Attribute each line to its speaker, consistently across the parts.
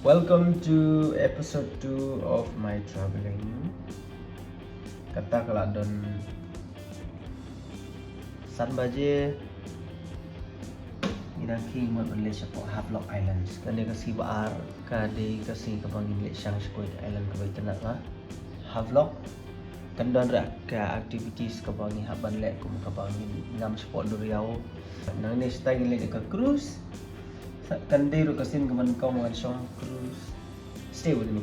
Speaker 1: Welcome to episode 2 of my traveling. Kata kalau don San baje Iraki mo Malaysia po Havelock Islands. Kani kasi baar kadi kasi kapang English sang Squid Island kabay tanak ha. Havelock kandon ra ka activities kapang ni haban le kum kapang ngam spot do Riau. Nang ni stay le ka cruise. Kandiro kasin kaman kau mga siyang cruise. Stay with me.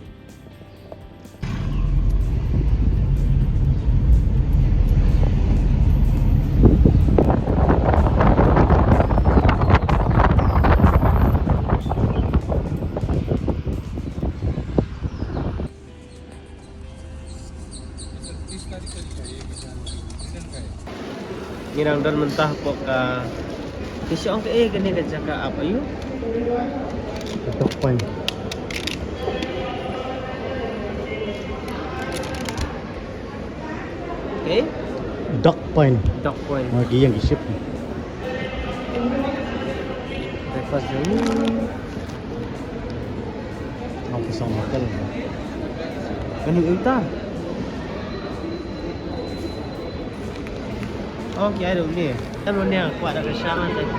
Speaker 1: Ngirang dan mentah po ka Kisong ka gani ka jaka apa yun?
Speaker 2: Duck Point.
Speaker 1: Okay?
Speaker 2: Duck Point.
Speaker 1: Duck Point.
Speaker 2: Mga giyang isip.
Speaker 1: Breakfast dulu.
Speaker 2: Ang pisang makal.
Speaker 1: Ganun ita. Oh, kaya dong ni. Kan mo niya kuat ada kesangan tadi.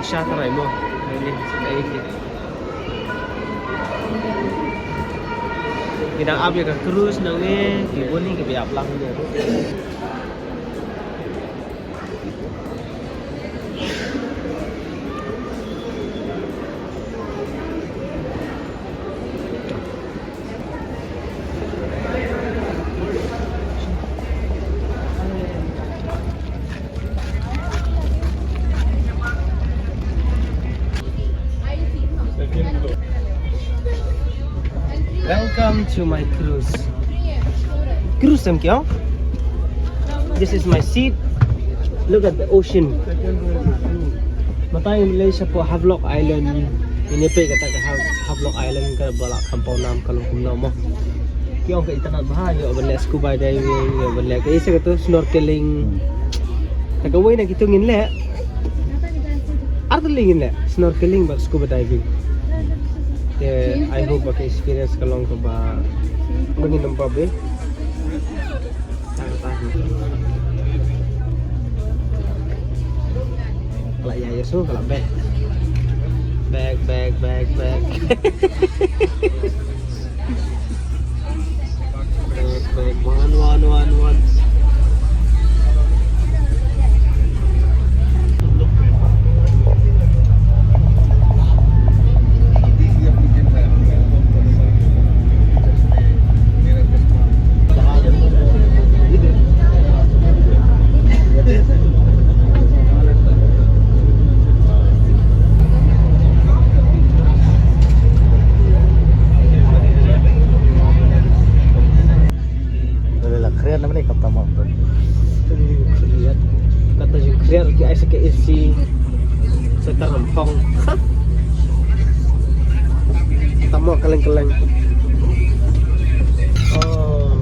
Speaker 1: Kesah terai mo. Ini sudah ini. Kita up ya ke cruise nang ni, ibu ni ke biar pelang dia. Welcome to my cruise. Cruise em kya? This is my seat. Look at the ocean. Matay Malaysia po Havelock Island. Ini pe kata ke Havelock Island ke balak kampau nam kalau kumna mo. Kya ke internet bahaya benda scuba diving, benda ke isa kata snorkeling. Tagaway na gitu ngin le. Artiling ngin le snorkeling but scuba diving. Yeah, I hope I experience kalong ko ba manginom pa be. Kalak ya so kalak bag. Bag. Bag. One.
Speaker 2: Keren naman eh kata mo.
Speaker 1: Kata yung kaya ay sa KFC sa Tarampong. Tamo kaleng-kaleng. Oh.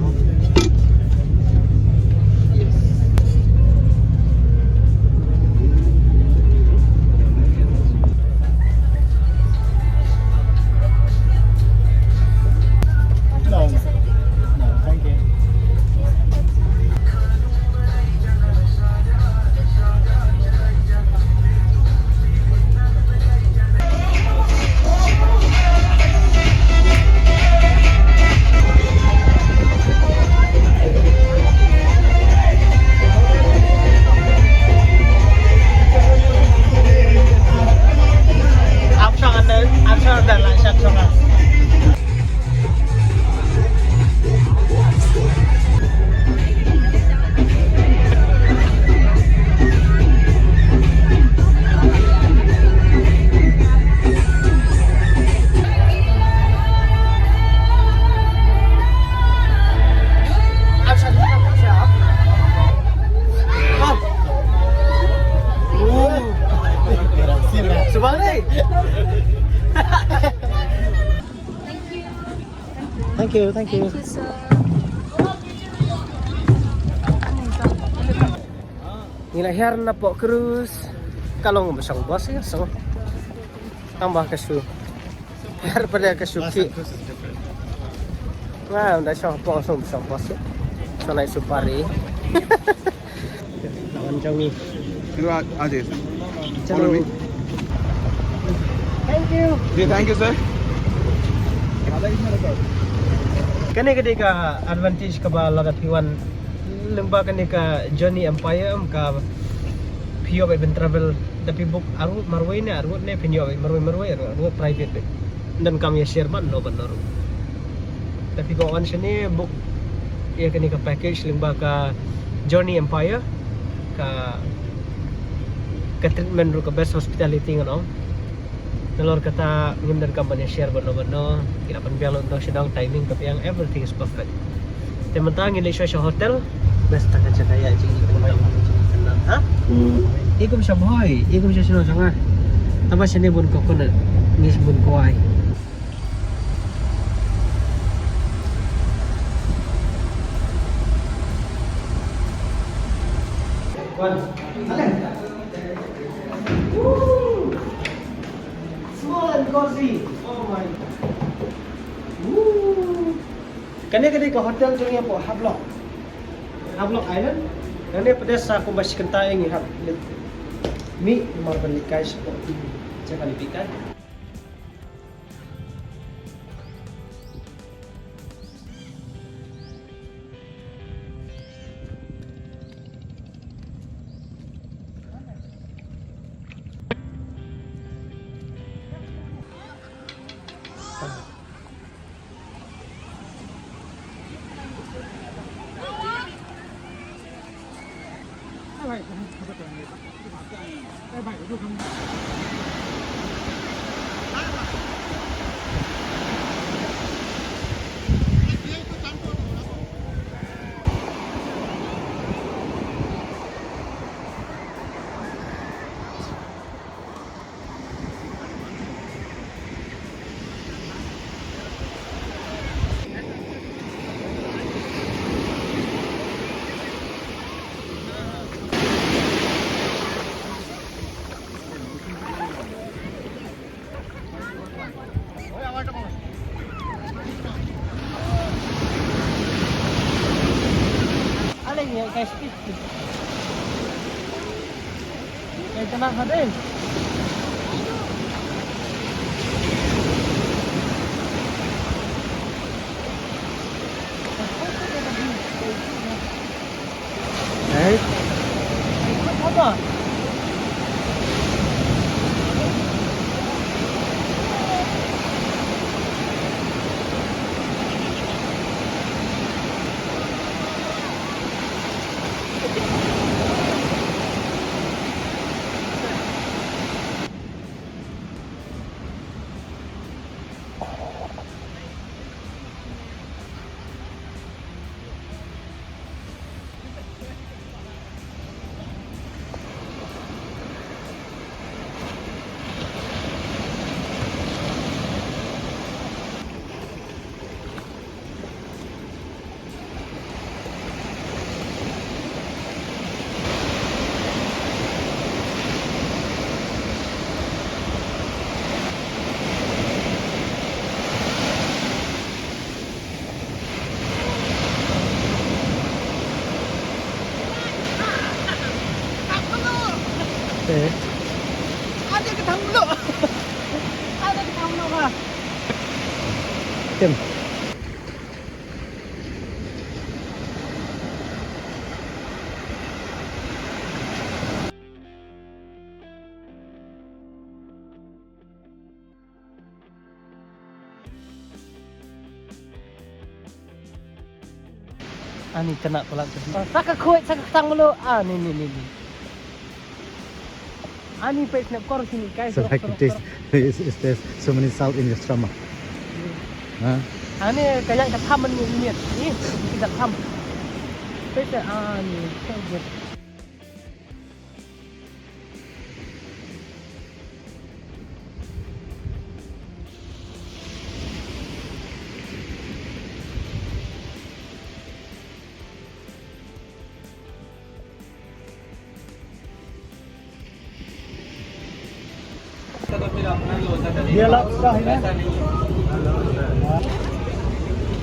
Speaker 2: No, thank you. Thank you.
Speaker 3: Thank you, sir.
Speaker 1: Ngilahir na po cruise. Kalau nggak besang bos ya, so tambah kesu. Biar pada kesuki. Nah, udah siapa langsung besang bos ya. So naik supari. Lawan Jongi.
Speaker 3: You are Ajay.
Speaker 1: Follow me. Thank you.
Speaker 3: Yeah, thank you, sir.
Speaker 1: Kani ka advantage ka ba lagat hiwan lemba kani ka Johnny Empire ka Pio ba travel tapi book aru marway ne aru ne pinyo ba marway aru private be dan kami share man no benar tapi ko on sini book ya kani ka package lemba ka Johnny Empire ka treatment ru ka best hospitality ngono nalor kata ngimdan company share bano kinapan bialo untuk sedang timing tapi yang everything is perfect teman-teman ngili siya hotel best taga jagaya jing ikum mayo tenang ha ikum siya boy ikum siya sino sanga tama sini bun coconut ngis bun kuai One, small and cozy. Oh my. Kani ke hotel jengnya po Havelock. Havelock Island. Kani pada sa kung basi kantayang ihap. Mi marbalikai po. Sa kalipikan. Ya guys, kayak tenang hadin. Apa? Ada ketang dulu. Ada ketang dulu kah? Tim. Ani kena tolak tu. Saka kuat, saka ketang dulu. Ni. Ani page na kor sini guys.
Speaker 2: So like it is there's so many salt in your stomach.
Speaker 1: Ani kayak ketam ni. Ni tidak ketam. Page ni so good.
Speaker 2: Dia lah sudah ini.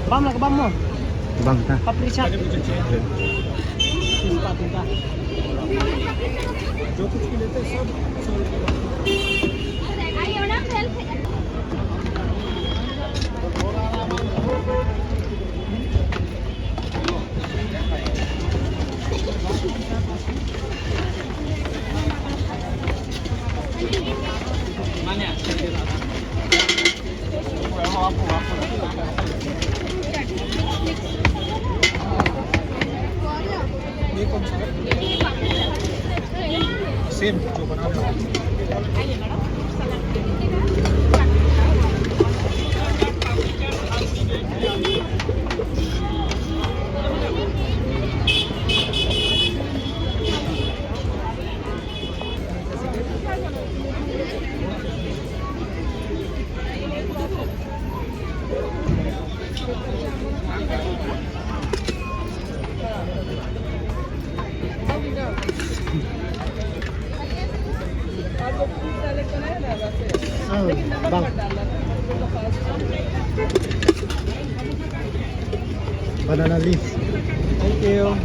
Speaker 1: Bam lah ke bam mo.
Speaker 2: Bang, nah.
Speaker 1: Papricha.
Speaker 3: Same.
Speaker 2: Bang. Banana leaf.
Speaker 1: Thank you.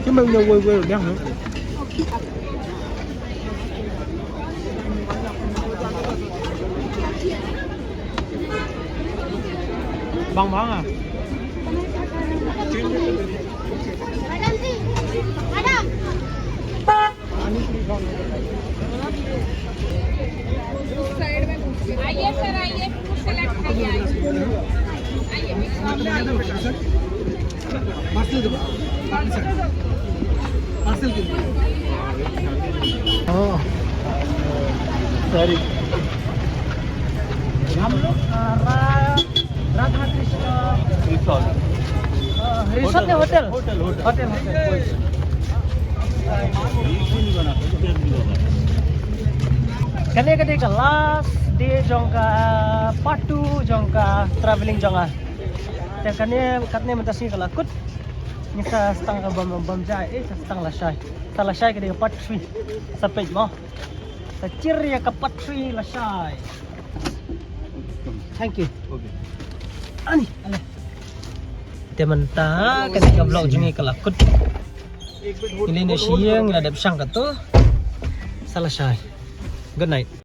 Speaker 2: Chứ mình đâu quên quên được nữa.
Speaker 1: Bang bang à.
Speaker 4: आइए सर आइए सेलेक्ट करिए आइए
Speaker 2: Oh. Sorry.
Speaker 1: हम लोग राधा कृष्ण रिसोर्ट ने hotel hotel hotel kene ka last day jongka patu jongka traveling jonga te kane katne mentasi kala kut nisa stang ka bam jai stang la shai kene patri sampai mo ta cirya ka patri la shai. Thank you.
Speaker 3: Okay.
Speaker 1: Ani ale tementa kene ka vlog jungi kala kut ile ne siang la dap sang ka to salah shai. Good night.